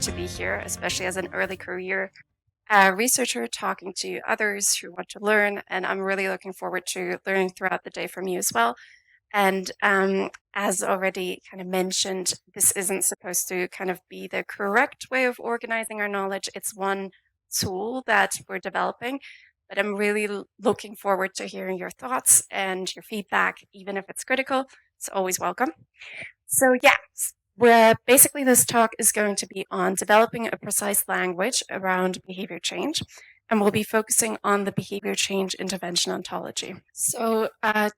to be here, especially as an early career researcher talking to others who want to learn. And I'm really looking forward to learning throughout the day from you as well. And as already kind of mentioned, this isn't supposed to kind of be the correct way of organizing our knowledge. It's one tool that we're developing, but I'm really looking forward to hearing your thoughts and your feedback, even if it's critical. It's always welcome. So yeah, basically this talk is going to be on developing a precise language around behavior change, and we'll be focusing on the Behaviour Change Intervention Ontology. So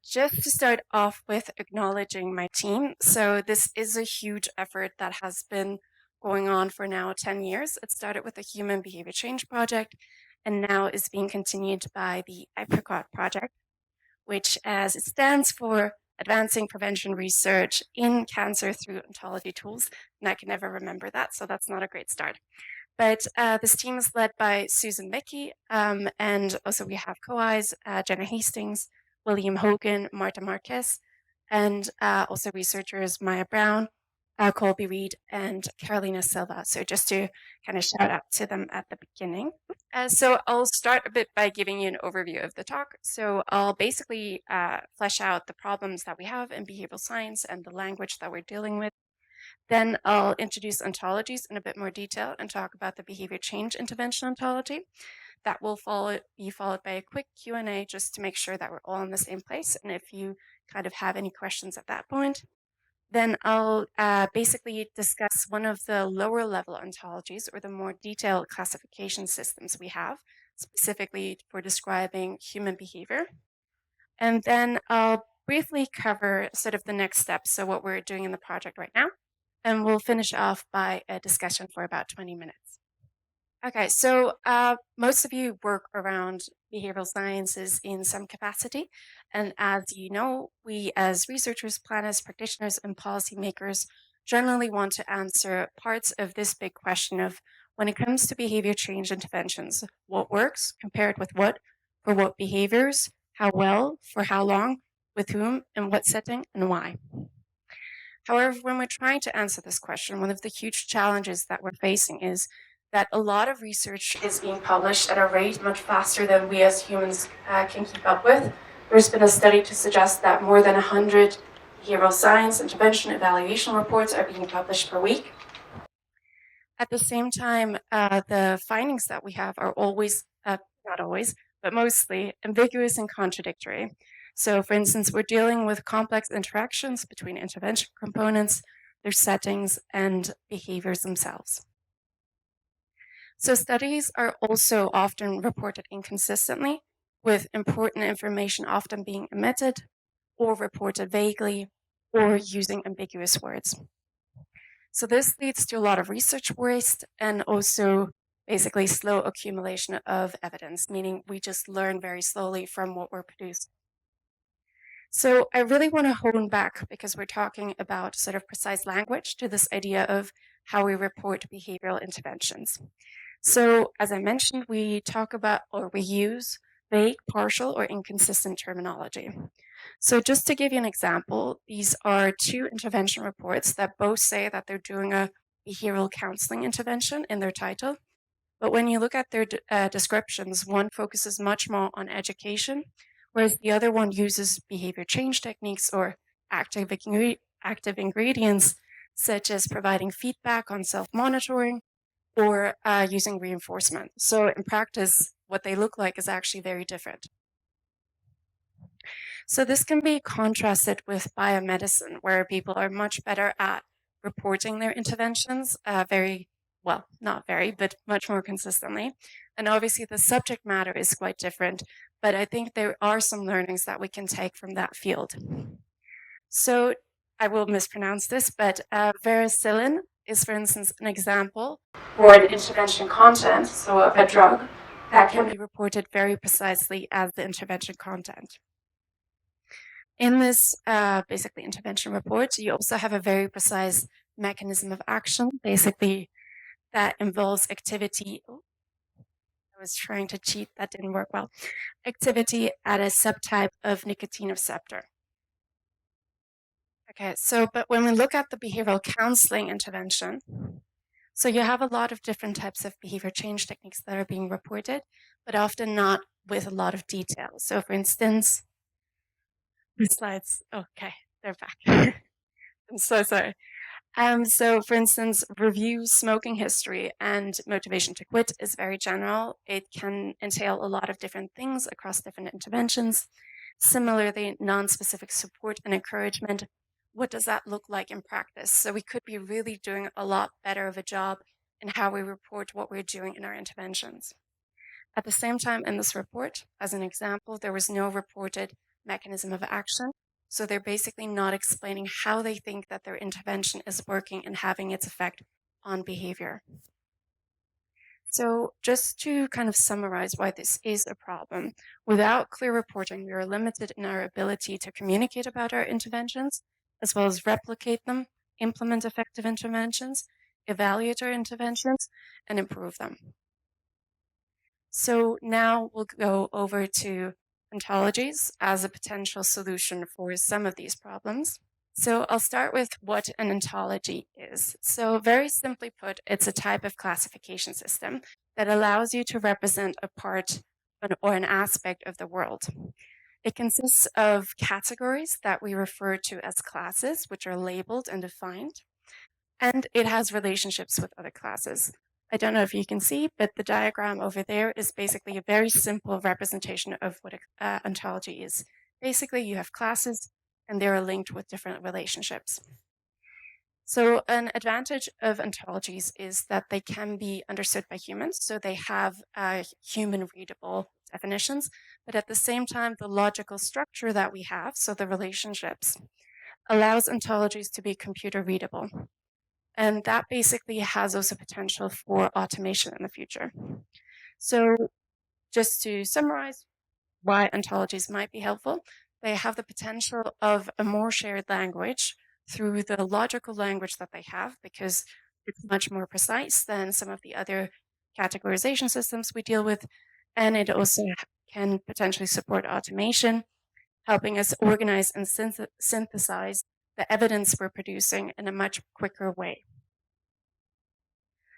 just to start off with acknowledging my team. So this is a huge effort that has been going on for now 10 years. It started with the Human Behavior Change Project and now is being continued by the Apricot Project, which as it stands for Advancing Prevention Research in Cancer Through Ontology Tools. And I can never remember that, so that's not a great start. But this team is led by Susan Mickey, and also we have co-Is, Jenna Hastings, William Hogan, Marta Marquez, and also researchers Maya Brown, Colby Reed, and Carolina Silva. So just to kind of shout out to them at the beginning. So I'll start a bit by giving you an overview of the talk. So I'll basically flesh out the problems that we have in behavioral science and the language that we're dealing with. Then I'll introduce ontologies in a bit more detail and talk about the Behavior Change Intervention Ontology. That will be followed by a quick Q&A just to make sure that we're all in the same place. And if you kind of have any questions at that point, then I'll basically discuss one of the lower level ontologies or the more detailed classification systems we have, specifically for describing human behavior. And then I'll briefly cover sort of the next steps, so what we're doing in the project right now. And we'll finish off by a discussion for about 20 minutes. Okay, so most of you work around behavioral sciences in some capacity. And as you know, we as researchers, planners, practitioners, and policymakers generally want to answer parts of this big question of when it comes to behavior change interventions, what works compared with what, for what behaviors, how well, for how long, with whom, in what setting, and why. However, when we're trying to answer this question, one of the huge challenges that we're facing is that a lot of research is being published at a rate much faster than we as humans can keep up with. There's been a study to suggest that more than 100 behavioral science intervention evaluation reports are being published per week. At the same time, the findings that we have are always, not always, but mostly ambiguous and contradictory. So for instance, we're dealing with complex interactions between intervention components, their settings, and behaviors themselves. So studies are also often reported inconsistently, with important information often being omitted or reported vaguely or using ambiguous words. So this leads to a lot of research waste and also basically slow accumulation of evidence, meaning we just learn very slowly from what we're producing. So I really want to hone back, because we're talking about sort of precise language, to this idea of how we report behavioral interventions. So as I mentioned, we talk about, or we use, vague, partial, or inconsistent terminology. So just to give you an example, these are two intervention reports that both say that they're doing a behavioral counseling intervention in their title. But when you look at their descriptions, one focuses much more on education, whereas the other one uses behavior change techniques or active ingredients, such as providing feedback on self-monitoring or using reinforcement. So in practice, what they look like is actually very different. So this can be contrasted with biomedicine, where people are much better at reporting their interventions but much more consistently. And obviously the subject matter is quite different, but I think there are some learnings that we can take from that field. So I will mispronounce this, but varicillin is, for instance, an example for an intervention content, so of a drug, that can be reported very precisely as the intervention content. In this basically intervention report, you also have a very precise mechanism of action, basically that involves activity. I was trying to cheat, that didn't work well. Activity at a subtype of nicotinoreceptor. Okay, so but when we look at the behavioral counseling intervention, So you have a lot of different types of behavior change techniques that are being reported, but often not with a lot of detail. So for instance, the slides, okay, they're back. I'm so sorry. So for instance, review smoking history and motivation to quit is very general. It can entail a lot of different things across different interventions. Similarly, non-specific support and encouragement, what does that look like in practice? So we could be really doing a lot better of a job in how we report what we're doing in our interventions. At the same time, in this report, as an example, there was no reported mechanism of action. So they're basically not explaining how they think that their intervention is working and having its effect on behavior. So just to kind of summarize why this is a problem, without clear reporting, we are limited in our ability to communicate about our interventions, as well as replicate them, implement effective interventions, evaluate our interventions, and improve them. So now we'll go over to ontologies as a potential solution for some of these problems. So I'll start with what an ontology is. So very simply put, it's a type of classification system that allows you to represent a part or an aspect of the world. It consists of categories that we refer to as classes, which are labeled and defined, and it has relationships with other classes. I don't know if you can see, but the diagram over there is basically a very simple representation of what an ontology is. Basically, you have classes, and they are linked with different relationships. So an advantage of ontologies is that they can be understood by humans, so they have human-readable definitions, but at the same time, the logical structure that we have, so the relationships, allows ontologies to be computer-readable. And that basically has also potential for automation in the future. So just to summarize why ontologies might be helpful, they have the potential of a more shared language through the logical language that they have, because it's much more precise than some of the other categorization systems we deal with. And it also can potentially support automation, helping us organize and synthesize the evidence we're producing in a much quicker way.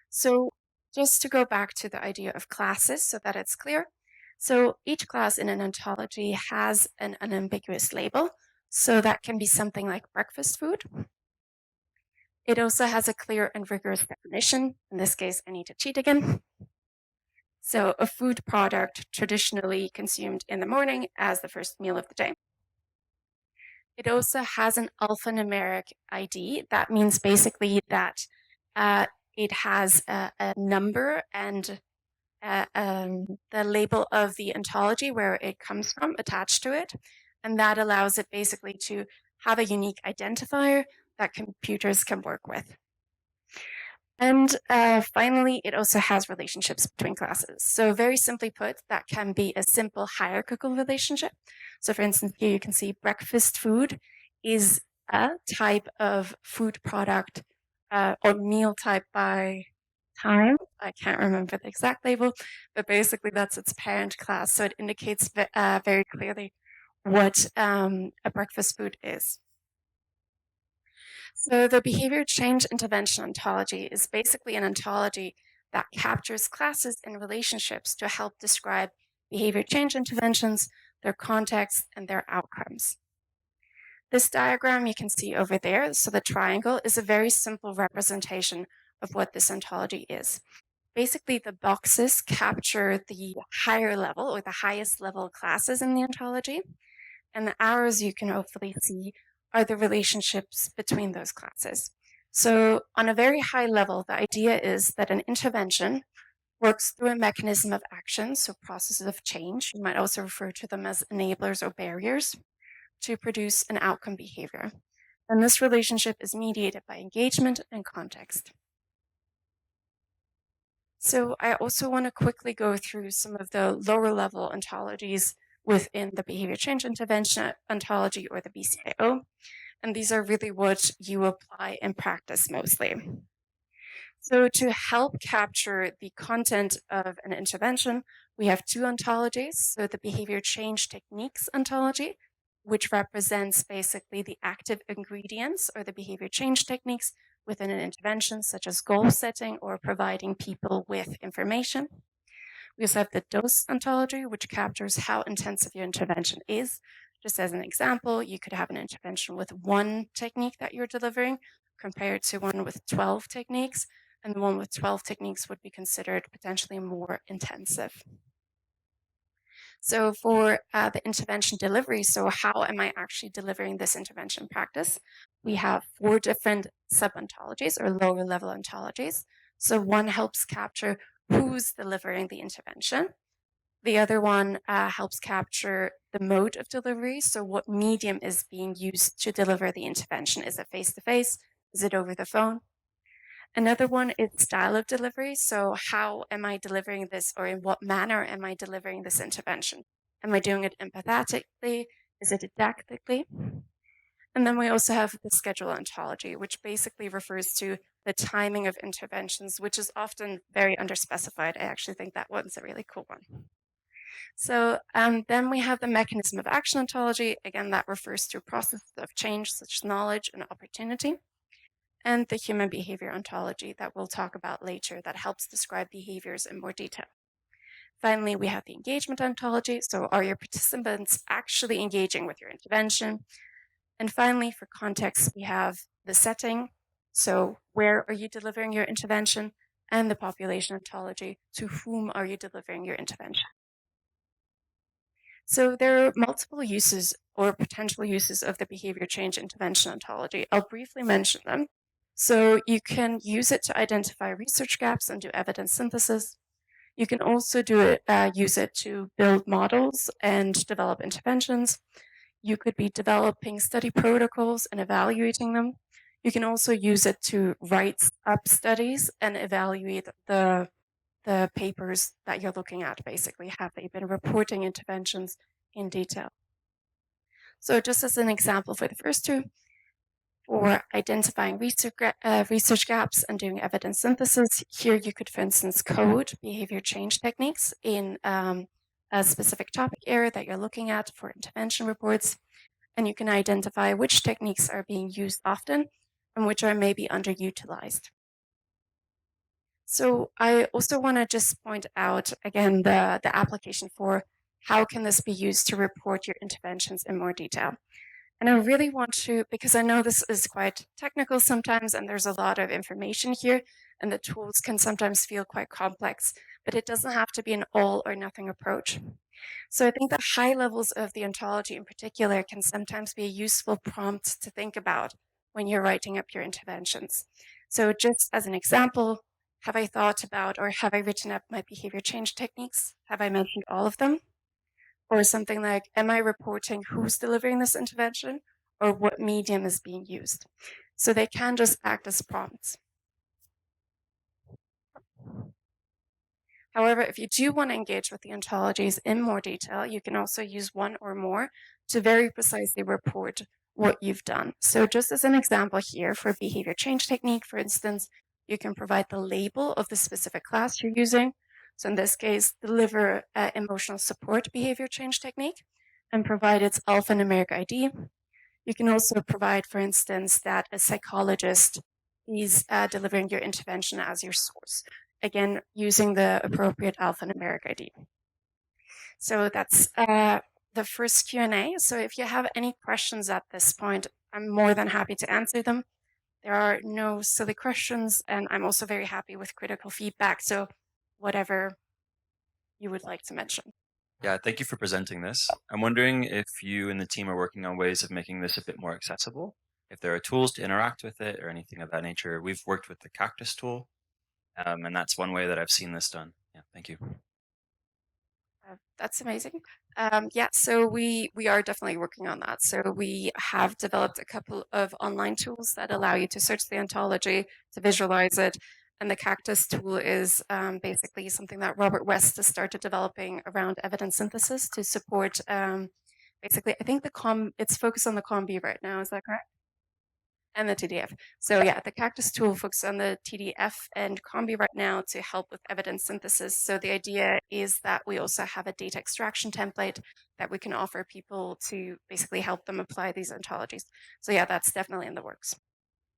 So just to go back to the idea of classes so that it's clear. So each class in an ontology has an unambiguous label. So that can be something like breakfast food. It also has a clear and rigorous definition. In this case, I need to cheat again. So a food product traditionally consumed in the morning as the first meal of the day. It also has an alphanumeric ID. That means basically that it has a number and the label of the ontology where it comes from attached to it. And that allows it basically to have a unique identifier that computers can work with. And finally, it also has relationships between classes. So very simply put, that can be a simple hierarchical relationship. So for instance, here you can see breakfast food is a type of food product or meal type by time. I can't remember the exact label, but basically that's its parent class. So it indicates very clearly what a breakfast food is. So the behavior change intervention ontology is basically an ontology that captures classes and relationships to help describe behavior change interventions, their context, and their outcomes. This diagram you can see over there, so the triangle is a very simple representation of what this ontology is. Basically, the boxes capture the higher level or the highest level classes in the ontology, and the arrows you can hopefully see are the relationships between those classes. So on a very high level, the idea is that an intervention works through a mechanism of action, so processes of change. You might also refer to them as enablers or barriers to produce an outcome behavior. And this relationship is mediated by engagement and context. So I also want to quickly go through some of the lower level ontologies within the behavior change intervention ontology, or the BCIO. And these are really what you apply in practice mostly. So to help capture the content of an intervention, we have two ontologies. So the behavior change techniques ontology, which represents basically the active ingredients or the behavior change techniques within an intervention, such as goal setting or providing people with information. We also have the dose ontology, which captures how intensive your intervention is. Just as an example, you could have an intervention with one technique that you're delivering compared to one with 12 techniques, and the one with 12 techniques would be considered potentially more intensive. So for the intervention delivery, so how am I actually delivering this intervention practice? We have 4 different sub-ontologies or lower level ontologies. So one helps capture who's delivering the intervention. The other one helps capture the mode of delivery. So what medium is being used to deliver the intervention? Is it face-to-face? Is it over the phone? Another one is style of delivery. So how am I delivering this, or in what manner am I delivering this intervention? Am I doing it empathetically? Is it didactically? And then we also have the schedule ontology, which basically refers to the timing of interventions, which is often very underspecified. I actually think that one's a really cool one. So then we have the mechanism of action ontology. Again, that refers to processes of change, such as knowledge and opportunity. And the human behavior ontology that we'll talk about later that helps describe behaviors in more detail. Finally, we have the engagement ontology. So are your participants actually engaging with your intervention? And finally, for context, we have the setting. So where are you delivering your intervention? And the population ontology. To whom are you delivering your intervention? So there are multiple uses or potential uses of the behavior change intervention ontology. I'll briefly mention them. So you can use it to identify research gaps and do evidence synthesis. You can also use it to build models and develop interventions. You could be developing study protocols and evaluating them. You can also use it to write up studies and evaluate the papers that you're looking at, basically. Have they been reporting interventions in detail? So just as an example for the first two, for identifying research gaps and doing evidence synthesis, here you could, for instance, code behavior change techniques in a specific topic area that you're looking at for intervention reports. And you can identify which techniques are being used often and which are maybe underutilized. So I also want to just point out, again, the application for how can this be used to report your interventions in more detail. And I really want to, because I know this is quite technical sometimes, and there's a lot of information here, and the tools can sometimes feel quite complex, but it doesn't have to be an all or nothing approach. So I think the high levels of the ontology in particular can sometimes be a useful prompt to think about when you're writing up your interventions. So just as an example, have I thought about or have I written up my behavior change techniques? Have I mentioned all of them? Or something like, am I reporting who's delivering this intervention or what medium is being used? So they can just act as prompts. However, if you do want to engage with the ontologies in more detail, you can also use one or more to very precisely report what you've done. So just as an example here for behavior change technique, for instance, you can provide the label of the specific class you're using. So in this case, deliver emotional support behavior change technique and provide its alphanumeric ID. You can also provide, for instance, that a psychologist is delivering your intervention as your source. Again, using the appropriate alphanumeric ID. So that's the first Q&A. So if you have any questions at this point, I'm more than happy to answer them. There are no silly questions, and I'm also very happy with critical feedback. So whatever you would like to mention. Yeah, thank you for presenting this. I'm wondering if you and the team are working on ways of making this a bit more accessible, if there are tools to interact with it or anything of that nature. We've worked with the Cactus tool, and that's one way that I've seen this done. Yeah, thank you. That's amazing. Yeah, so we are definitely working on that. So we have developed a couple of online tools that allow you to search the ontology, to visualize it. And the Cactus tool is basically something that Robert West has started developing around evidence synthesis to support basically, I think it's focused on the COM-B right now. Is that correct? And the TDF. So yeah, the Cactus tool focuses on the TDF and COM-B right now to help with evidence synthesis. So the idea is that we also have a data extraction template that we can offer people to basically help them apply these ontologies. So yeah, that's definitely in the works.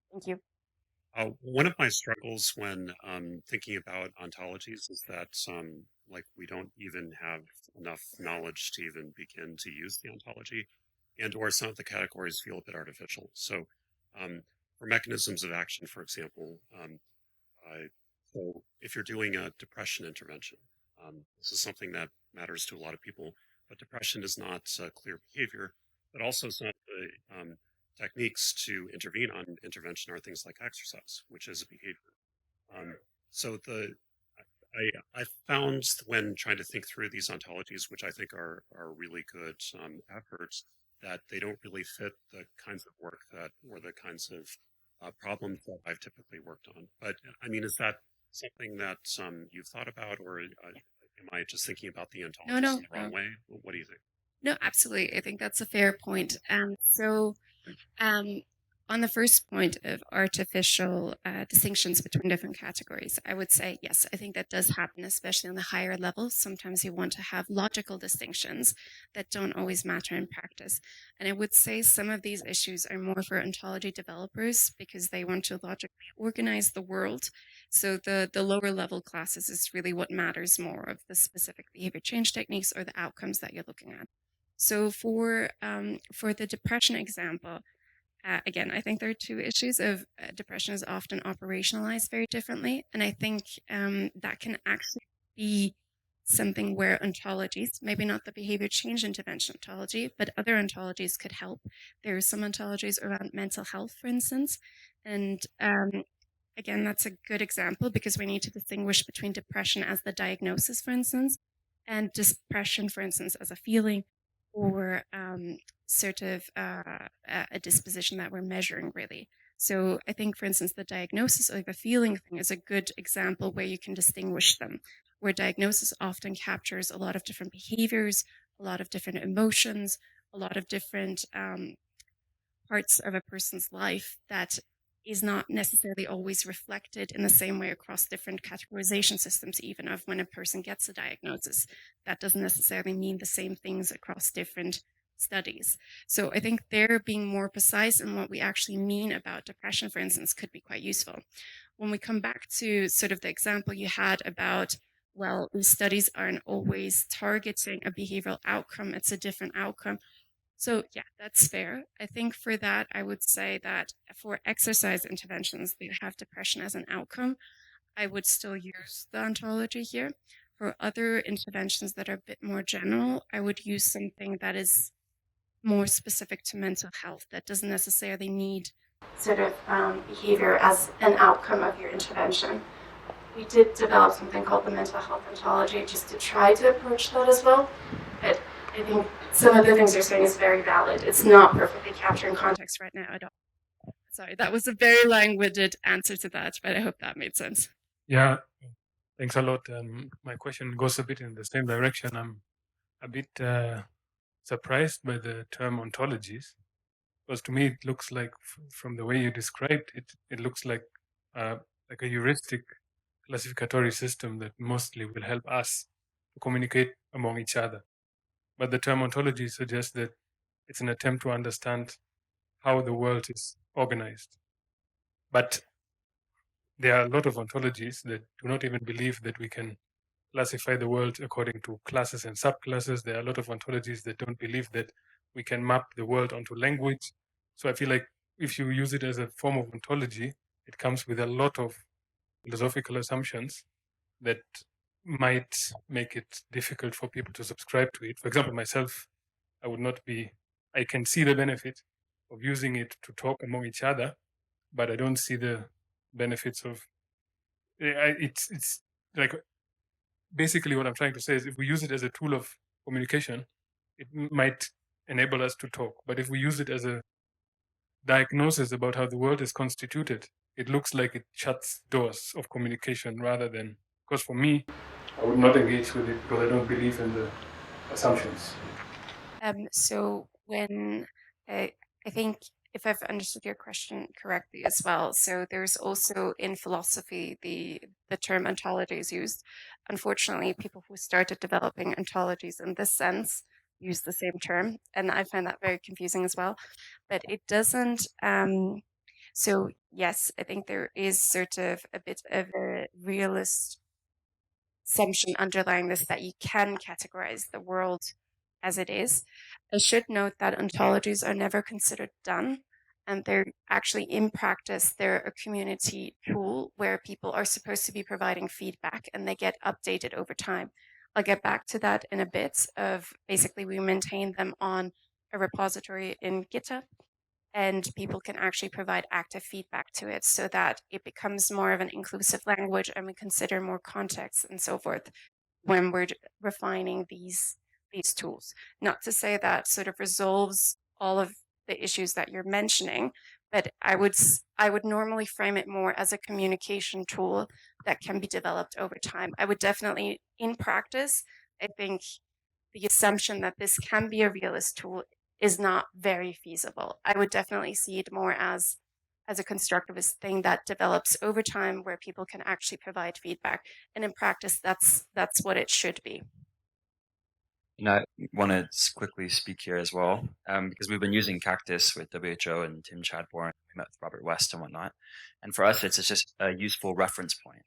Thank you. One of my struggles when thinking about ontologies is that like we don't even have enough knowledge to even begin to use the ontology, and or some of the categories feel a bit artificial. So, um, for mechanisms of action, for example, so if you're doing a depression intervention, this is something that matters to a lot of people, but depression is not clear behavior, but also some of the techniques to intervene on intervention are things like exercise, which is a behavior. Um, so the I found when trying to think through these ontologies, which I think are really good efforts, that they don't really fit the kinds of work that or the kinds of problems that I've typically worked on. But I mean, is that something that you've thought about, or am I just thinking about the No, ontologies in no, the wrong way? What do you think? no, absolutely. I think that's a fair point. Um, on the first point of artificial distinctions between different categories, I would say yes, I think that does happen, especially on the higher levels. Sometimes you want to have logical distinctions that don't always matter in practice. And I would say some of these issues are more for ontology developers because they want to logically organize the world. So the lower level classes is really what matters more of the specific behavior change techniques or the outcomes that you're looking at. So for the depression example, again, I think there are two issues of depression is often operationalized very differently. And I think that can actually be something where ontologies, maybe not the behavior change intervention ontology, but other ontologies could help. There are some ontologies around mental health, for instance. And again, that's a good example because we need to distinguish between depression as the diagnosis, for instance, and depression, for instance, as a feeling or sort of a disposition that we're measuring, really. So I think, for instance, the diagnosis or the feeling thing is a good example where you can distinguish them, where diagnosis often captures a lot of different behaviors, a lot of different emotions, a lot of different parts of a person's life that is not necessarily always reflected in the same way across different categorization systems, even of when a person gets a diagnosis. That doesn't necessarily mean the same things across different studies. So I think there being more precise in what we actually mean about depression, for instance, could be quite useful. When we come back to sort of the example you had about, well, these studies aren't always targeting a behavioral outcome, it's a different outcome. So yeah, that's fair. I think for that, I would say that for exercise interventions that have depression as an outcome, I would still use the ontology here. For other interventions that are a bit more general, I would use something that is more specific to mental health, that doesn't necessarily need sort of behavior as an outcome of your intervention. We did develop something called the mental health ontology just to try to approach that as well. But I think some of the things you're saying is very valid. It's not perfectly capturing context right now at all. Sorry, that was a very long-winded answer to that, but I hope that made sense. Yeah, thanks a lot. My question goes a bit in the same direction. I'm a bit surprised by the term ontologies, because to me it looks like, from the way you described it, it looks like a heuristic classificatory system that mostly will help us to communicate among each other. But the term ontology suggests that it's an attempt to understand how the world is organized. But there are a lot of ontologies that do not even believe that we can classify the world according to classes and subclasses. There are a lot of ontologies that don't believe that we can map the world onto language. So I feel like if you use it as a form of ontology, it comes with a lot of philosophical assumptions that might make it difficult for people to subscribe to it. For example, myself, I can see the benefit of using it to talk among each other, but I don't see the benefits of it's like, basically what I'm trying to say is, if we use it as a tool of communication, it might enable us to talk. But if we use it as a diagnosis about how the world is constituted, it looks like it shuts doors of communication rather than, because for me, I would not engage with it because I don't believe in the assumptions. So when I think if I've understood your question correctly as well, so there's also in philosophy the term ontology is used. Unfortunately, people who started developing ontologies in this sense use the same term, and I find that very confusing as well. But it doesn't. So yes, I think there is sort of a bit of a realist assumption underlying this that you can categorize the world as it is. I should note that ontologies are never considered done, and they're actually in practice, they're a community tool where people are supposed to be providing feedback and they get updated over time. I'll get back to that in a bit of basically we maintain them on a repository in GitHub and people can actually provide active feedback to it so that it becomes more of an inclusive language and we consider more context and so forth when we're refining these tools. Not to say that sort of resolves all of the issues that you're mentioning, but I would normally frame it more as a communication tool that can be developed over time. I would definitely, in practice, I think the assumption that this can be a realist tool is not very feasible. I would definitely see it more as a constructivist thing that develops over time where people can actually provide feedback. And in practice, that's what it should be. I want to quickly speak here as well, because we've been using Cactus with WHO and Tim Chadbourne. We met with Robert West and whatnot. And for us, it's just a useful reference point.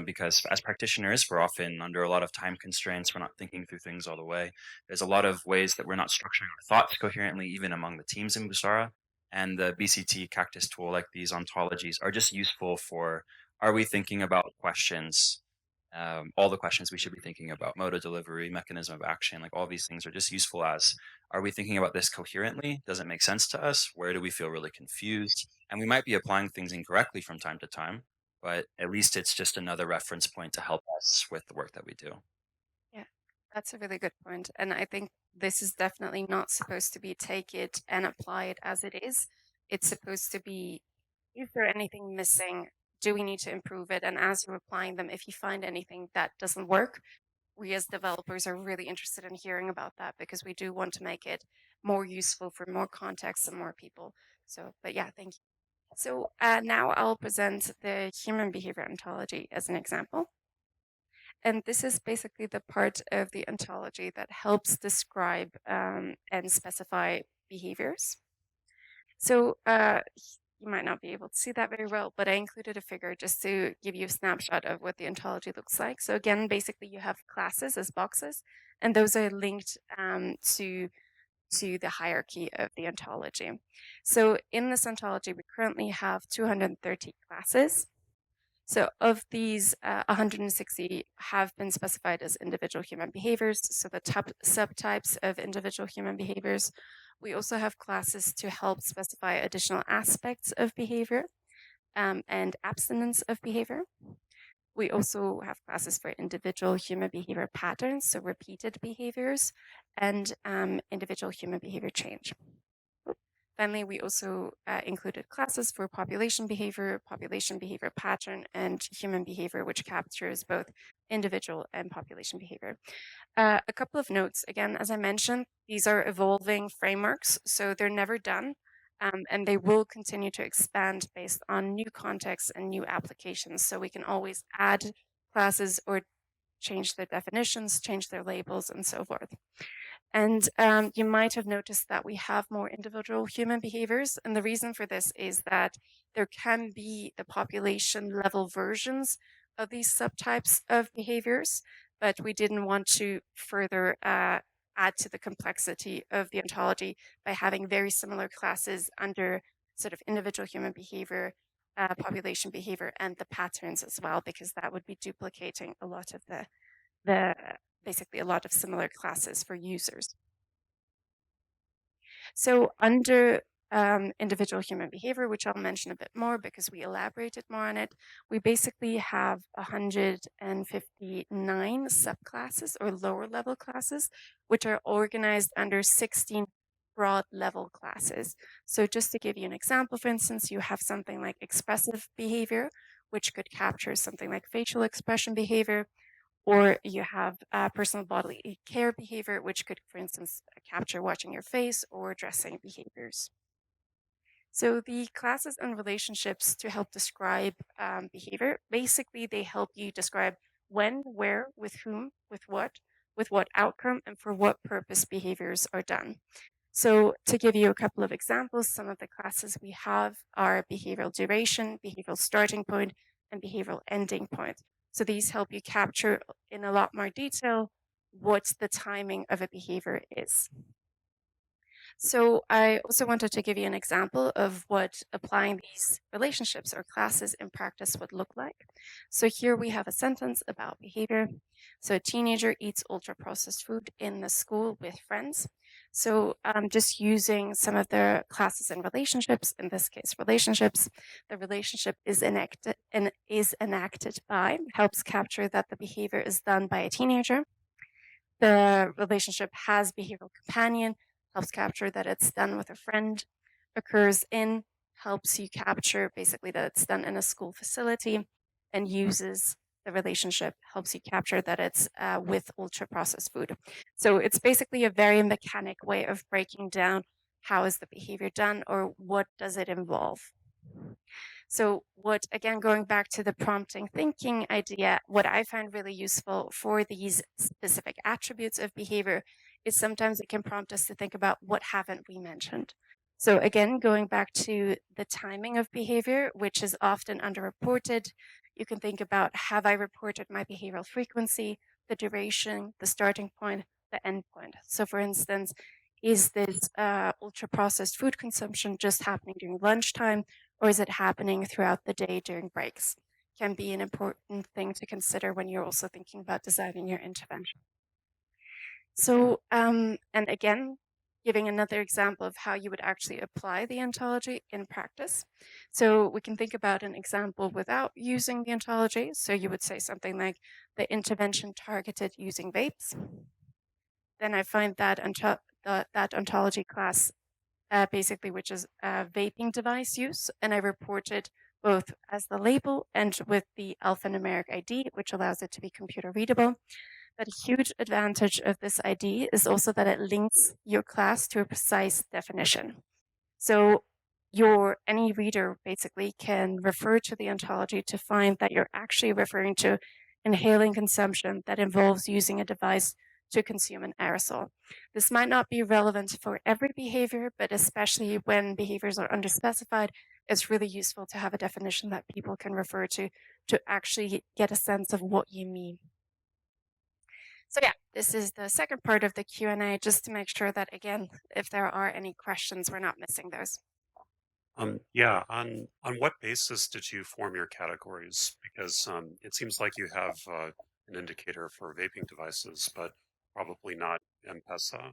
Because as practitioners, we're often under a lot of time constraints. We're not thinking through things all the way. There's a lot of ways that we're not structuring our thoughts coherently, even among the teams in Busara. And the BCT Cactus tool, like these ontologies, are just useful for, are we thinking about questions, all the questions we should be thinking about, mode of delivery, mechanism of action, like all these things are just useful as, are we thinking about this coherently? Does it make sense to us? Where do we feel really confused? And we might be applying things incorrectly from time to time, but at least it's just another reference point to help us with the work that we do. Yeah, that's a really good point. And I think this is definitely not supposed to be take it and apply it as it is. It's supposed to be, is there anything missing? Do we need to improve it? And as you're applying them, if you find anything that doesn't work, we as developers are really interested in hearing about that because we do want to make it more useful for more contexts and more people. So, but yeah, thank you. So now I'll present the human behavior ontology as an example. And this is basically the part of the ontology that helps describe and specify behaviors. So you might not be able to see that very well, but I included a figure just to give you a snapshot of what the ontology looks like. So again, basically you have classes as boxes, and those are linked to the hierarchy of the ontology. So in this ontology, we currently have 230 classes. So of these, 160 have been specified as individual human behaviors. So the subtypes of individual human behaviors. We also have classes to help specify additional aspects of behavior and abstinence of behavior. We also have classes for individual human behavior patterns, so repeated behaviors, and individual human behavior change. Finally, we also included classes for population behavior pattern, and human behavior, which captures both individual and population behavior. A couple of notes. Again, as I mentioned, these are evolving frameworks, so they're never done, and they will continue to expand based on new contexts and new applications. So we can always add classes or change their definitions, change their labels, and so forth. And you might have noticed that we have more individual human behaviors. And the reason for this is that there can be the population level versions of these subtypes of behaviors, but we didn't want to further add to the complexity of the ontology by having very similar classes under sort of individual human behavior, population behavior, and the patterns as well, because that would be duplicating a lot of the basically a lot of similar classes for users. So under individual human behavior, which I'll mention a bit more because we elaborated more on it, we basically have 159 subclasses or lower level classes, which are organized under 16 broad level classes. So just to give you an example, for instance, you have something like expressive behavior, which could capture something like facial expression behavior, or you have personal bodily care behavior, which could, for instance, capture watching your face or dressing behaviors. So the classes and relationships to help describe behavior, basically they help you describe when, where, with whom, with what outcome, and for what purpose behaviors are done. So to give you a couple of examples, some of the classes we have are behavioral duration, behavioral starting point, and behavioral ending point. So these help you capture in a lot more detail what the timing of a behavior is. So I also wanted to give you an example of what applying these relationships or classes in practice would look like. So here we have a sentence about behavior. So a teenager eats ultra-processed food in the school with friends. So just using some of the classes and relationships, in this case relationships, the relationship is enacted by, helps capture that the behavior is done by a teenager. The relationship has behavioral companion, helps capture that it's done with a friend, occurs in, helps you capture basically that it's done in a school facility, and uses the relationship, helps you capture that it's with ultra processed food. So it's basically a very mechanic way of breaking down how is the behavior done or what does it involve. So what, again, going back to the prompting thinking idea, what I find really useful for these specific attributes of behavior is sometimes it can prompt us to think about what haven't we mentioned. So again, going back to the timing of behavior, which is often underreported, you can think about, have I reported my behavioral frequency, the duration, the starting point, the end point? So for instance, is this ultra-processed food consumption just happening during lunchtime, or is it happening throughout the day during breaks? Can be an important thing to consider when you're also thinking about designing your intervention. So, and again, giving another example of how you would actually apply the ontology in practice. So we can think about an example without using the ontology. So you would say something like the intervention targeted using vapes. Then I find that that ontology class basically, which is vaping device use. And I report it both as the label and with the alphanumeric ID, which allows it to be computer readable. But a huge advantage of this ID is also that it links your class to a precise definition. So any reader basically can refer to the ontology to find that you're actually referring to inhaling consumption that involves using a device to consume an aerosol. This might not be relevant for every behavior, but especially when behaviors are underspecified, it's really useful to have a definition that people can refer to actually get a sense of what you mean. So yeah, this is the second part of the Q&A, just to make sure that, again, if there are any questions, we're not missing those. Yeah, on what basis did you form your categories? Because it seems like you have an indicator for vaping devices, but probably not M-Pesa,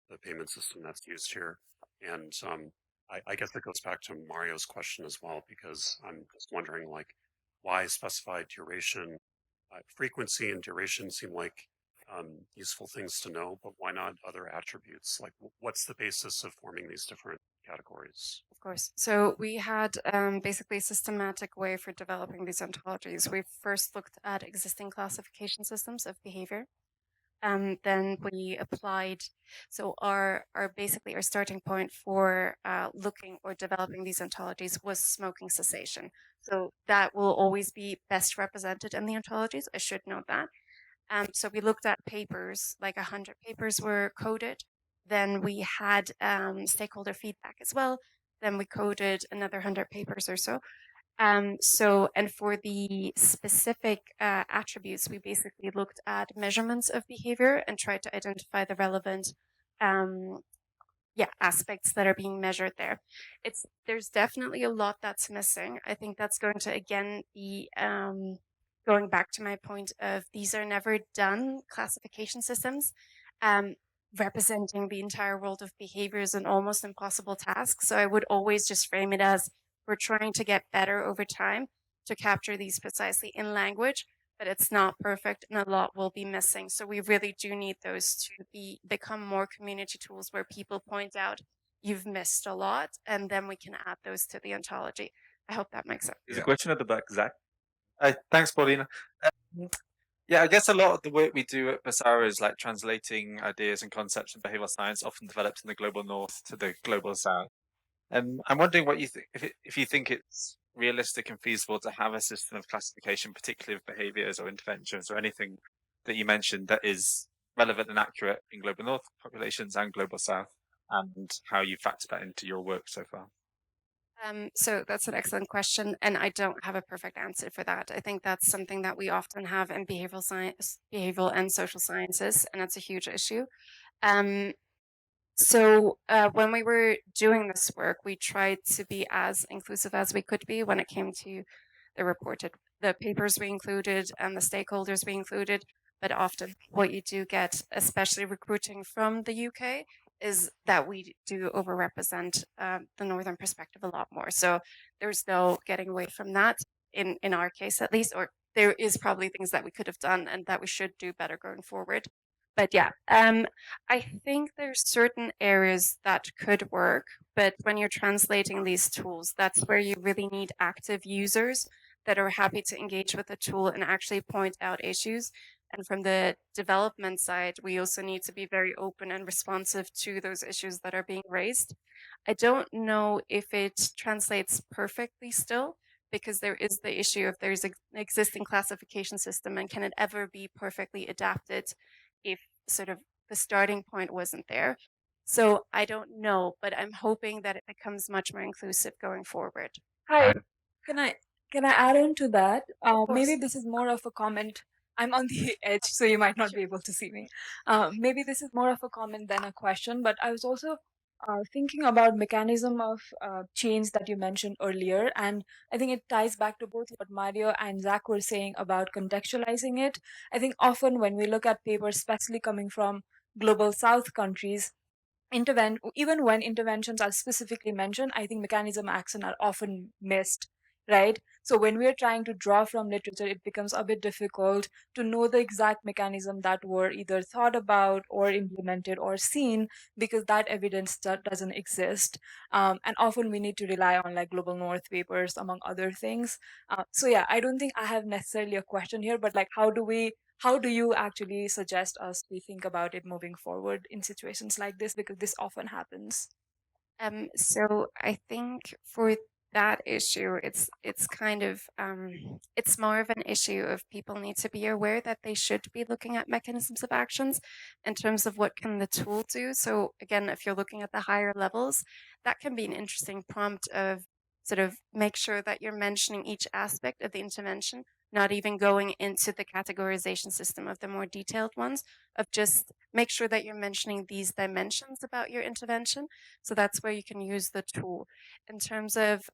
the payment system that's used here. And I guess it goes back to Mario's question as well, because I'm just wondering, like, why specify duration? Frequency and duration seem like useful things to know, but why not other attributes? Like, what's the basis of forming these different categories? Of course. So we had basically a systematic way for developing these ontologies. We first looked at existing classification systems of behavior. Then we applied, so our starting point for looking or developing these ontologies was smoking cessation. So that will always be best represented in the ontologies. I should note that. So we looked at papers, like 100 papers were coded. Then we had stakeholder feedback as well. Then we coded another 100 papers or so. And for the specific attributes, we basically looked at measurements of behavior and tried to identify the relevant aspects that are being measured there. There's definitely a lot that's missing. I think that's going to, again, be going back to my point of these are never done classification systems. Representing the entire world of behavior is an almost impossible task. So I would always just frame it as we're trying to get better over time to capture these precisely in language, but it's not perfect and a lot will be missing. So we really do need those to become more community tools where people point out you've missed a lot, and then we can add those to the ontology. I hope that makes sense. There's a question at the back, Zach. Thanks, Paulina. Yeah, I guess a lot of the work we do at Busara is like translating ideas and concepts of behavioral science, often developed in the global north, to the global south. I'm wondering what you think, if you think it's realistic and feasible to have a system of classification, particularly of behaviors or interventions or anything that you mentioned that is relevant and accurate in global north populations and global south. and how you factor that into your work so far? So that's an excellent question, and I don't have a perfect answer for that. I think that's something that we often have in behavioral science, behavioral and social sciences, and it's a huge issue. Um, when we were doing this work, we tried to be as inclusive as we could be when it came to the papers we included and the stakeholders we included. But often what you do get, especially recruiting from the UK, is that we do overrepresent the Northern perspective a lot more. So there's no getting away from that in our case, at least, or there is probably things that we could have done and that we should do better going forward. But yeah, I think there's certain areas that could work, but when you're translating these tools, that's where you really need active users that are happy to engage with the tool and actually point out issues. And from the development side, we also need to be very open and responsive to those issues that are being raised. I don't know if it translates perfectly still, because there is the issue of there's an existing classification system and can it ever be perfectly adapted if sort of the starting point wasn't there. So I don't know, but I'm hoping that it becomes much more inclusive going forward. Hi, can I add on to that? Of Maybe course. this is more of a comment. I'm on the edge, so you might not be able to see me. Maybe this is more of a comment than a question, but I was also thinking about mechanism of change that you mentioned earlier, and I think it ties back to both what Mario and Zach were saying about contextualizing it. I think often when we look at papers, especially coming from global South countries, even when interventions are specifically mentioned, I think mechanism action are often missed, right? So when we're trying to draw from literature, it becomes a bit difficult to know the exact mechanism that were either thought about or implemented or seen, because that evidence doesn't exist. And often we need to rely on like global north papers, among other things. So yeah, I don't think I have necessarily a question here, but like how do you actually suggest us we think about it moving forward in situations like this, because this often happens? So I think for that issue, it's kind of it's more of an issue of people need to be aware that they should be looking at mechanisms of actions in terms of what can the tool do. So again, if you're looking at the higher levels, that can be an interesting prompt of sort of make sure that you're mentioning each aspect of the intervention, not even going into the categorization system of the more detailed ones, of just make sure that you're mentioning these dimensions about your intervention. So that's where you can use the tool. In terms of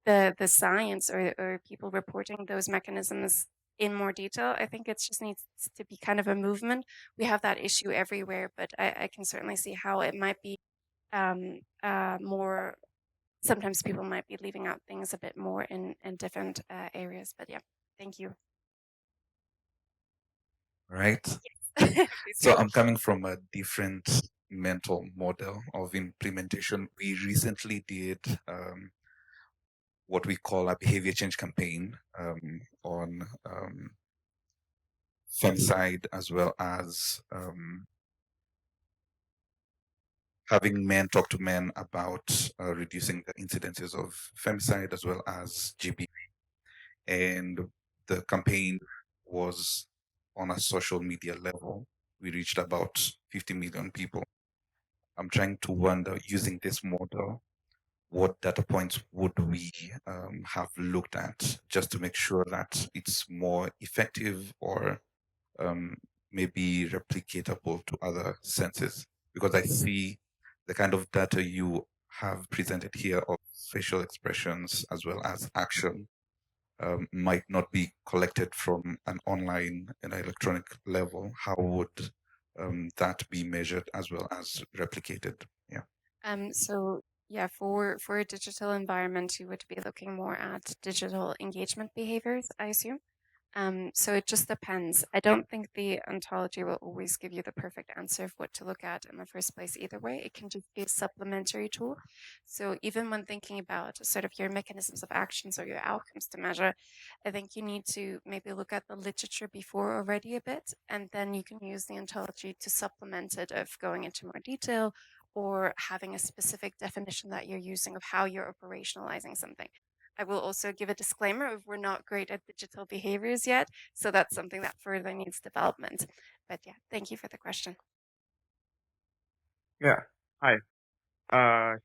the science or people reporting those mechanisms in more detail, I think it just needs to be kind of a movement. We have that issue everywhere, but I can certainly see how it might be more. Sometimes people might be leaving out things a bit more in different areas. But yeah, thank you. Right. Please So go. I'm coming from a different mental model of implementation. We recently did what we call a behavior change campaign on femicide, as well as having men talk to men about reducing the incidences of femicide as well as GBV. And the campaign was on a social media level. We reached about 50 million people. I'm trying to wonder, using this model, what data points would we have looked at just to make sure that it's more effective or maybe replicatable to other senses? Because I see the kind of data you have presented here of facial expressions as well as action might not be collected from an online and electronic level. How would that be measured as well as replicated? Yeah. So yeah, for a digital environment, you would be looking more at digital engagement behaviors, I assume. So it just depends. I don't think the ontology will always give you the perfect answer of what to look at in the first place either way. It can just be a supplementary tool. So even when thinking about sort of your mechanisms of actions or your outcomes to measure, I think you need to maybe look at the literature before already a bit, and then you can use the ontology to supplement it of going into more detail or having a specific definition that you're using of how you're operationalizing something. I will also give a disclaimer of we're not great at digital behaviors yet, so that's something that further needs development. But yeah, thank you for the question. Yeah. Hi.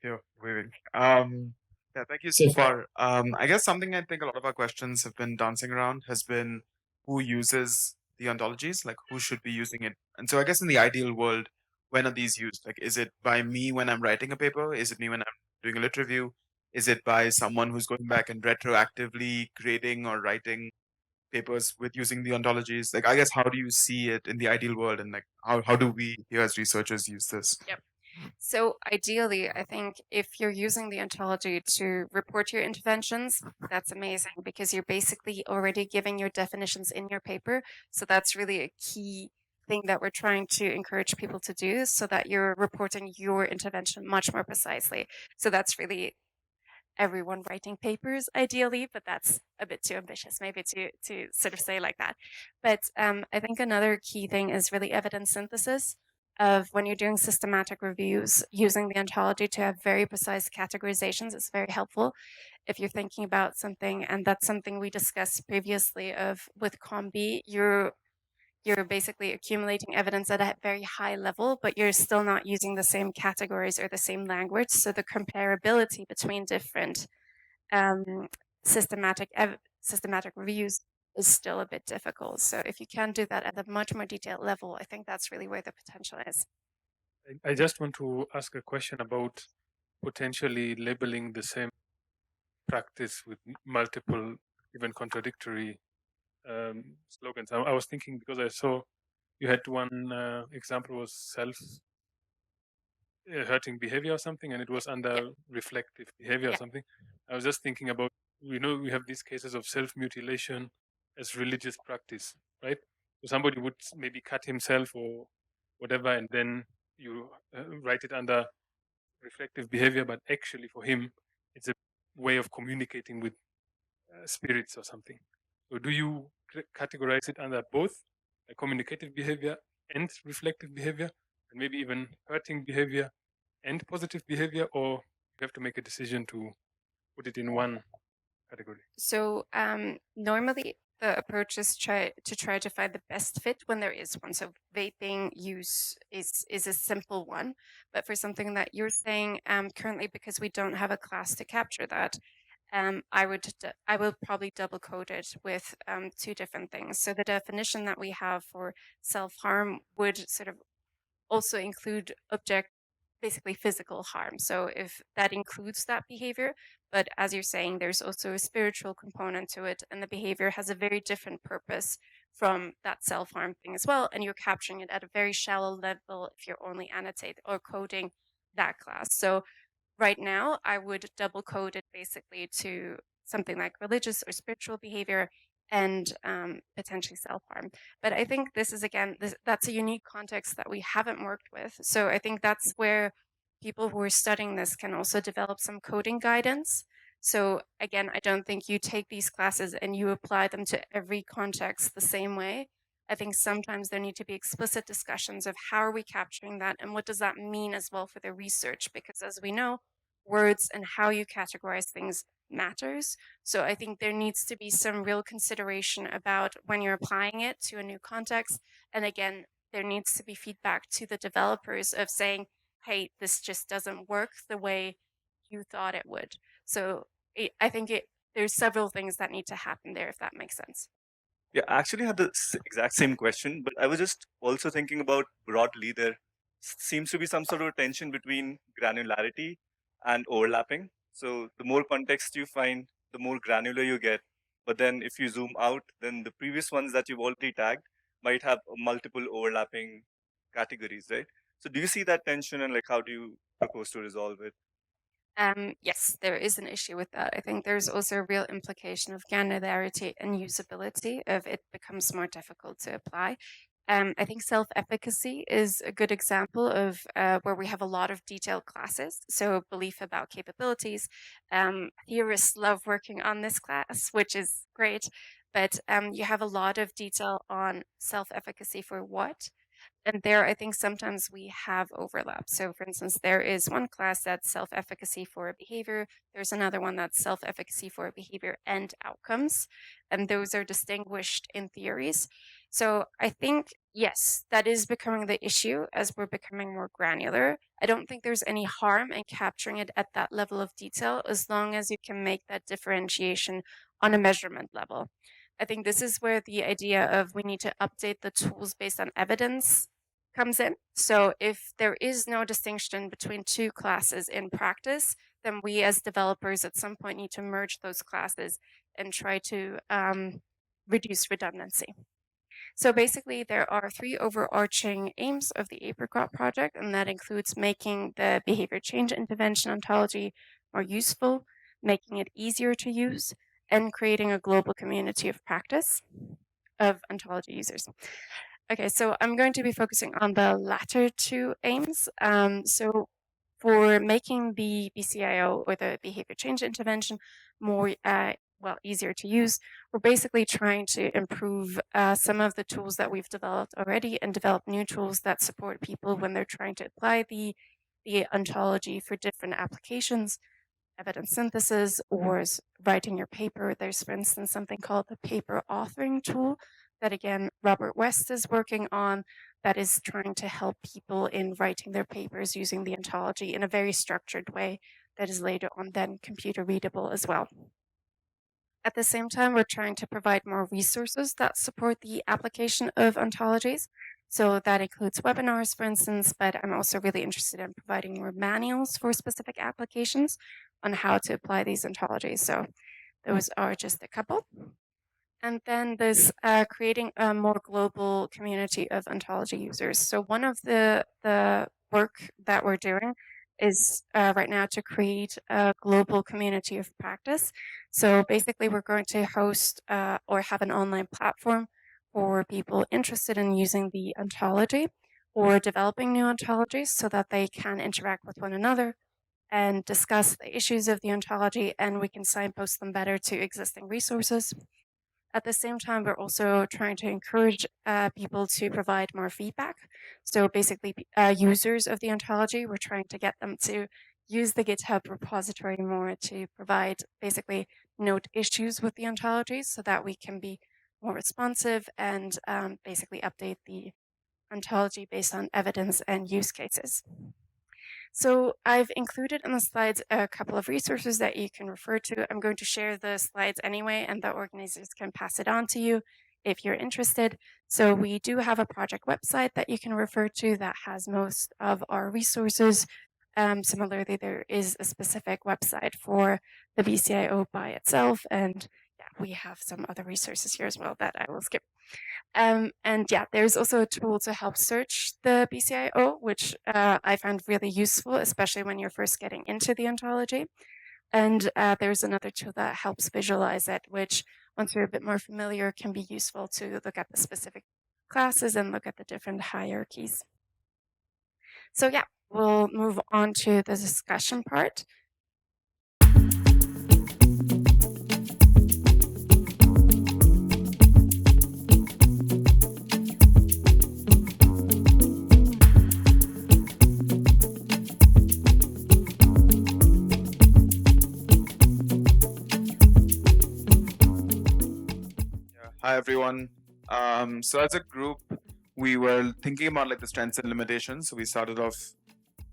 Here, waving. Yeah, thank you so far. I guess something I think a lot of our questions have been dancing around has been who uses the ontologies, like who should be using it. And so I guess in the ideal world, when are these used? Like, is it by me when I'm writing a paper? Is it me when I'm doing a lit review? Is it by someone who's going back and retroactively grading or writing papers with using the ontologies? Like, I guess how do you see it in the ideal world, and like how do we here as researchers use this? Yep. So ideally, I think if you're using the ontology to report your interventions, that's amazing because you're basically already giving your definitions in your paper. So that's really a key thing that we're trying to encourage people to do so that you're reporting your intervention much more precisely. So that's really everyone writing papers ideally, but that's a bit too ambitious maybe to sort of say like that. But I think another key thing is really evidence synthesis of when you're doing systematic reviews, using the ontology to have very precise categorizations is very helpful if you're thinking about something, and that's something we discussed previously of with COM-B, you're basically accumulating evidence at a very high level, but you're still not using the same categories or the same language. So the comparability between different um, systematic reviews is still a bit difficult. So if you can do that at a much more detailed level, I think that's really where the potential is. I just want to ask a question about potentially labeling the same practice with multiple, even contradictory slogans. I was thinking because I saw you had one example was self-hurting behavior or something, and it was under reflective behavior or something. I was just thinking about, we have these cases of self-mutilation as religious practice, right? So somebody would maybe cut himself or whatever, and then you write it under reflective behavior, but actually for him, it's a way of communicating with spirits or something. So do you categorize it under both communicative behavior and reflective behavior, and maybe even hurting behavior and positive behavior, or you have to make a decision to put it in one category? So normally the approach is try to find the best fit when there is one. So vaping use is a simple one, but for something that you're saying, currently because we don't have a class to capture that, I will probably double code it with two different things. So the definition that we have for self-harm would sort of also include basically physical harm. So if that includes that behavior, but as you're saying, there's also a spiritual component to it, and the behavior has a very different purpose from that self-harm thing as well, and you're capturing it at a very shallow level if you're only annotating or coding that class. So right now, I would double code it basically to something like religious or spiritual behavior and potentially self-harm. But I think this is, again, that's a unique context that we haven't worked with. So I think that's where people who are studying this can also develop some coding guidance. So again, I don't think you take these classes and you apply them to every context the same way. I think sometimes there need to be explicit discussions of how are we capturing that and what does that mean as well for the research, because as we know, words and how you categorize things matters. So I think there needs to be some real consideration about when you're applying it to a new context. And again, there needs to be feedback to the developers of saying, hey, this just doesn't work the way you thought it would. So I think there's several things that need to happen there, if that makes sense. Yeah, I actually had the exact same question, but I was just also thinking about broadly there seems to be some sort of tension between granularity and overlapping. So the more context you find, the more granular you get. But then if you zoom out, then the previous ones that you've already tagged might have multiple overlapping categories, right? So do you see that tension, and like how do you propose to resolve it? Yes, there is an issue with that. I think there's also a real implication of granularity and usability of it becomes more difficult to apply. I think self-efficacy is a good example of where we have a lot of detailed classes. So belief about capabilities. Theorists love working on this class, which is great, but you have a lot of detail on self-efficacy for what. And there, I think sometimes we have overlap. So, for instance, there is one class that's self efficacy for a behavior, there's another one that's self efficacy for a behavior and outcomes. And those are distinguished in theories. So I think, yes, that is becoming the issue as we're becoming more granular. I don't think there's any harm in capturing it at that level of detail as long as you can make that differentiation on a measurement level. I think this is where the idea of we need to update the tools based on evidence comes in. So if there is no distinction between two classes in practice, then we as developers at some point need to merge those classes and try to reduce redundancy. So basically, there are three overarching aims of the Apricot project, and that includes making the behavior change intervention ontology more useful, making it easier to use, and creating a global community of practice of ontology users. Okay, so I'm going to be focusing on the latter two aims. So for making the BCIO or the behavior change intervention more easier to use, we're basically trying to improve some of the tools that we've developed already and develop new tools that support people when they're trying to apply the ontology for different applications, evidence synthesis, or writing your paper. There's, for instance, something called the paper authoring tool that, again, Robert West is working on, that is trying to help people in writing their papers using the ontology in a very structured way that is later on then computer readable as well. At the same time, we're trying to provide more resources that support the application of ontologies. So that includes webinars, for instance, but I'm also really interested in providing more manuals for specific applications on how to apply these ontologies. So those are just a couple. And then there's creating a more global community of ontology users. So one of the work that we're doing is right now to create a global community of practice. So basically, we're going to host or have an online platform for people interested in using the ontology or developing new ontologies so that they can interact with one another and discuss the issues of the ontology, and we can signpost them better to existing resources. At the same time, we're also trying to encourage people to provide more feedback. So basically, users of the ontology, we're trying to get them to use the GitHub repository more to provide basically note issues with the ontology so that we can be more responsive and basically update the ontology based on evidence and use cases. So I've included in the slides a couple of resources that you can refer to. I'm going to share the slides anyway, and the organizers can pass it on to you if you're interested. So we do have a project website that you can refer to that has most of our resources. Similarly, there is a specific website for the BCIO by itself, and yeah, we have some other resources here as well that I will skip. And yeah, there's also a tool to help search the BCIO, which I found really useful, especially when you're first getting into the ontology. And there's another tool that helps visualize it, which once you're a bit more familiar can be useful to look at the specific classes and look at the different hierarchies. So yeah, we'll move on to the discussion part. Hi everyone. So as a group, we were thinking about like the strengths and limitations. So we started off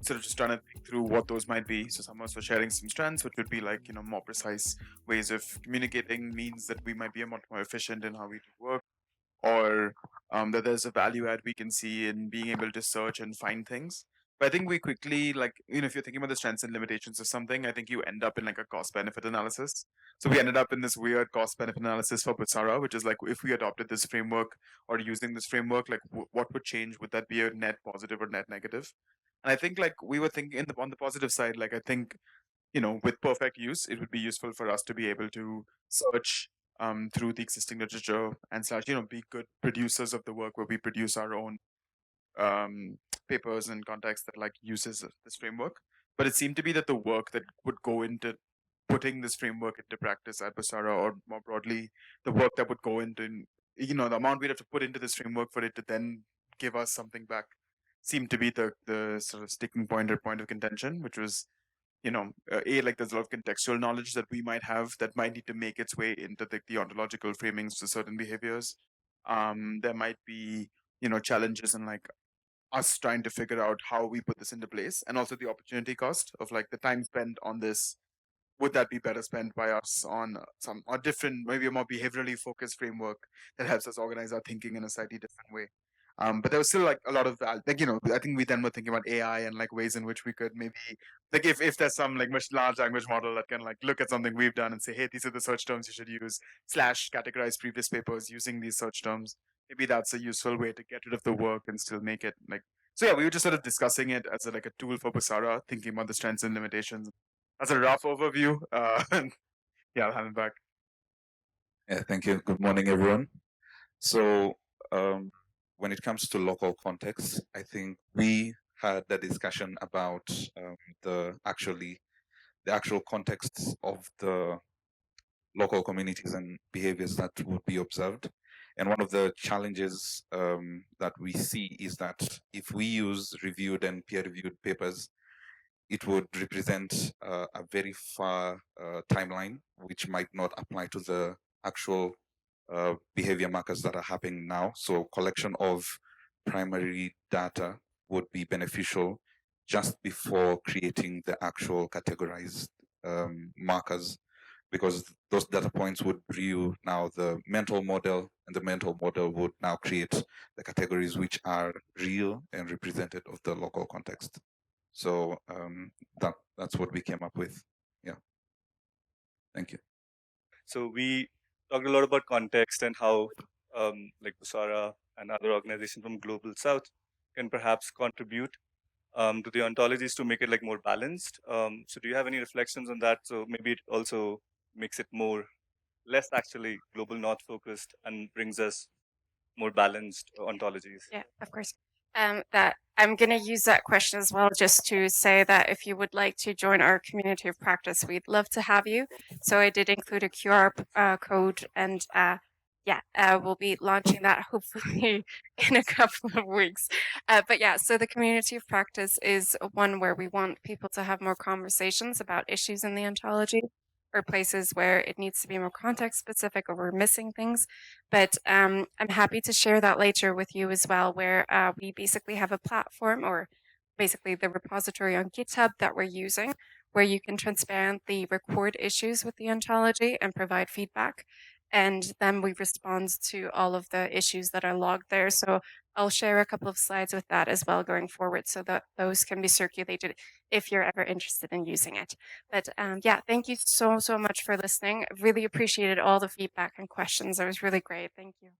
sort of just trying to think through what those might be. So some of us were sharing some strengths, which would be like, more precise ways of communicating, means that we might be much more efficient in how we do work, or that there's a value add we can see in being able to search and find things. But I think we quickly, like, if you're thinking about the strengths and limitations of something, I think you end up in like a cost benefit analysis. So we ended up in this weird cost benefit analysis for Busara, which is like, if we adopted this framework or using this framework, like what would change? Would that be a net positive or net negative? And I think like we were thinking on the positive side, like I think, with perfect use, it would be useful for us to be able to search through the existing literature and be good producers of the work where we produce our own papers and context that like uses this framework. But it seemed to be that the work that would go into putting this framework into practice at Busara, or more broadly, the work that would go into, the amount we'd have to put into this framework for it to then give us something back, seemed to be the sort of sticking point or point of contention, which was, like there's a lot of contextual knowledge that we might have that might need to make its way into the ontological framings for certain behaviors. There might be, challenges in like us trying to figure out how we put this into place, and also the opportunity cost of like the time spent on this. Would that be better spent by us on some or different, maybe a more behaviorally focused framework that helps us organize our thinking in a slightly different way? But there was still like a lot of like, I think we then were thinking about AI and like ways in which we could maybe like if there's some like much large language model that can like look at something we've done and say, hey, these are the search terms you should use / categorize previous papers using these search terms. Maybe that's a useful way to get rid of the work and still make it like. So yeah, we were just sort of discussing it as like a tool for Busara, thinking about the strengths and limitations. That's a rough overview. Yeah, I'll hand it back. Yeah, thank you. Good morning, everyone. So when it comes to local context, I think we had the discussion about the actual context of the local communities and behaviors that would be observed. And one of the challenges that we see is that if we use reviewed and peer-reviewed papers, it would represent a very far timeline, which might not apply to the actual behavior markers that are happening now. So collection of primary data would be beneficial just before creating the actual categorized markers, because those data points would view now the mental model, and the mental model would now create the categories which are real and representative of the local context. So that's what we came up with. Yeah. Thank you. So we talked a lot about context and how like Busara and other organizations from Global South can perhaps contribute to the ontologies to make it like more balanced. So do you have any reflections on that? So maybe it also makes it less actually Global North focused and brings us more balanced ontologies. Yeah, of course. That I'm going to use that question as well, just to say that if you would like to join our community of practice, we'd love to have you. So I did include a QR code, and we'll be launching that hopefully in a couple of weeks. But yeah, so the community of practice is one where we want people to have more conversations about issues in the ontology, or places where it needs to be more context specific or we're missing things. But I'm happy to share that later with you as well, where we basically have a platform, or basically the repository on GitHub that we're using, where you can transparently record issues with the ontology and provide feedback. And then we respond to all of the issues that are logged there. So I'll share a couple of slides with that as well going forward, so that those can be circulated if you're ever interested in using it. But yeah, thank you so much for listening. Really appreciated all the feedback and questions. It was really great. Thank you.